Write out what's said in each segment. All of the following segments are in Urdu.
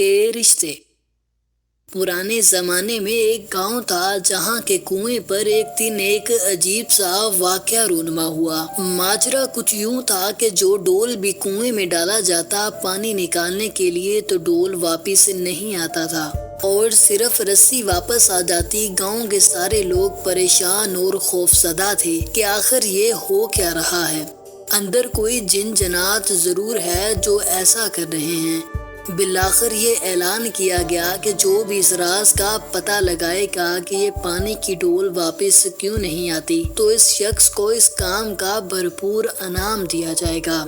کے رشتے۔ پرانے زمانے میں ایک گاؤں تھا جہاں کے کنویں پر ایک دن ایک عجیب سا واقعہ رونما ہوا۔ ماجرا کچھ یوں تھا کہ جو ڈول بھی کنویں میں ڈالا جاتا پانی نکالنے کے لیے تو ڈول واپس نہیں آتا تھا اور صرف رسی واپس آ جاتی۔ گاؤں کے سارے لوگ پریشان اور خوفزدہ تھے کہ آخر یہ ہو کیا رہا ہے، اندر کوئی جن جنات ضرور ہے جو ایسا کر رہے ہیں۔ بالآخر یہ اعلان کیا گیا کہ جو بھی اس راز کا پتہ لگائے گا کہ یہ پانی کی ڈول واپس کیوں نہیں آتی تو اس شخص کو اس کام کا بھرپور انعام دیا جائے گا۔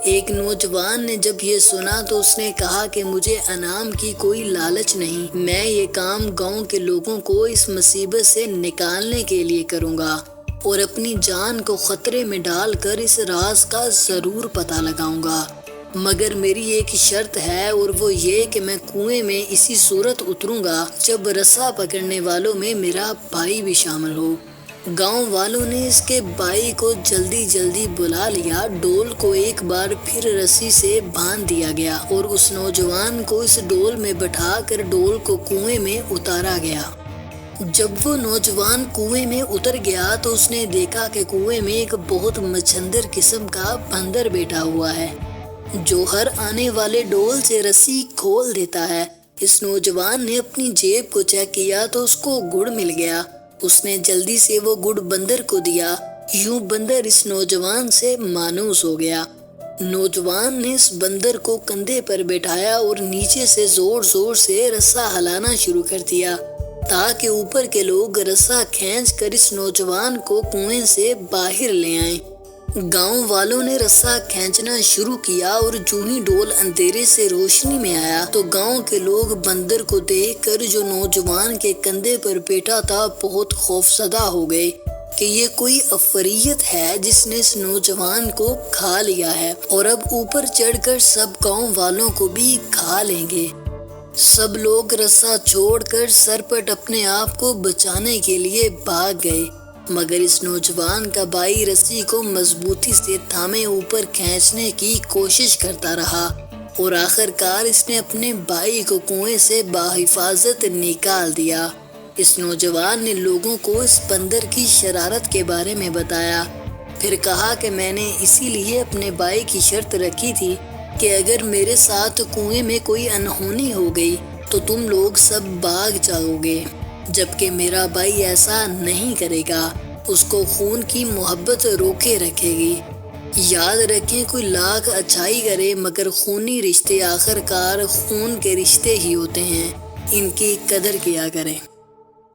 ایک نوجوان نے جب یہ سنا تو اس نے کہا کہ مجھے انعام کی کوئی لالچ نہیں، میں یہ کام گاؤں کے لوگوں کو اس مصیبت سے نکالنے کے لیے کروں گا اور اپنی جان کو خطرے میں ڈال کر اس راز کا ضرور پتہ لگاؤں گا، مگر میری ایک شرط ہے اور وہ یہ کہ میں کنویں میں اسی صورت اتروں گا جب رسا پکڑنے والوں میں میرا بھائی بھی شامل ہو۔ گاؤں والوں نے اس کے بھائی کو جلدی بلا لیا۔ ڈول کو ایک بار پھر رسی سے باندھ دیا گیا اور اس نوجوان کو اس ڈول میں بٹھا کر ڈول کو کنویں میں اتارا گیا۔ جب وہ نوجوان کنویں میں اتر گیا تو اس نے دیکھا کہ کنویں میں ایک بہت مچھندر قسم کا بندر بیٹھا ہوا ہے جو ہر آنے والے ڈول سے رسی کھول دیتا ہے۔ اس نوجوان نے اپنی جیب کو چیک کیا تو اس کو گڑ مل گیا۔ اس نے جلدی سے وہ گڑ بندر کو دیا۔ یوں بندر اس نوجوان سے مانوس ہو گیا۔ نوجوان نے اس بندر کو کندھے پر بٹھایا اور نیچے سے زور سے رسا ہلانا شروع کر دیا تاکہ اوپر کے لوگ رسا کھینچ کر اس نوجوان کو کنویں سے باہر لے آئیں۔ گاؤں والوں نے رسا کھینچنا شروع کیا اور جو ہی ڈول اندھیرے سے روشنی میں آیا تو گاؤں کے لوگ بندر کو دیکھ کر جو نوجوان کے کندھے پر بیٹھا تھا بہت خوفزدہ ہو گئے کہ یہ کوئی عفریت ہے جس نے اس نوجوان کو کھا لیا ہے اور اب اوپر چڑھ کر سب گاؤں والوں کو بھی کھا لیں گے۔ سب لوگ رسا چھوڑ کر سرپٹ اپنے آپ کو بچانے کے لیے بھاگ گئے، مگر اس نوجوان کا بھائی رسی کو مضبوطی سے تھامے اوپر کھینچنے کی کوشش کرتا رہا اور آخر کار اس نے اپنے بھائی کو کنویں سے بحفاظت نکال دیا۔ اس نوجوان نے لوگوں کو اس بندر کی شرارت کے بارے میں بتایا، پھر کہا کہ میں نے اسی لیے اپنے بھائی کی شرط رکھی تھی کہ اگر میرے ساتھ کنویں میں کوئی انہونی ہو گئی تو تم لوگ سب بھاگ جاؤ گے، جبکہ میرا بھائی ایسا نہیں کرے گا، اس کو خون کی محبت روکے رکھے گی۔ یاد رکھیں کوئی لاکھ اچھائی کرے مگر خونی رشتے آخر کار خون کے رشتے ہی ہوتے ہیں، ان کی قدر کیا کریں۔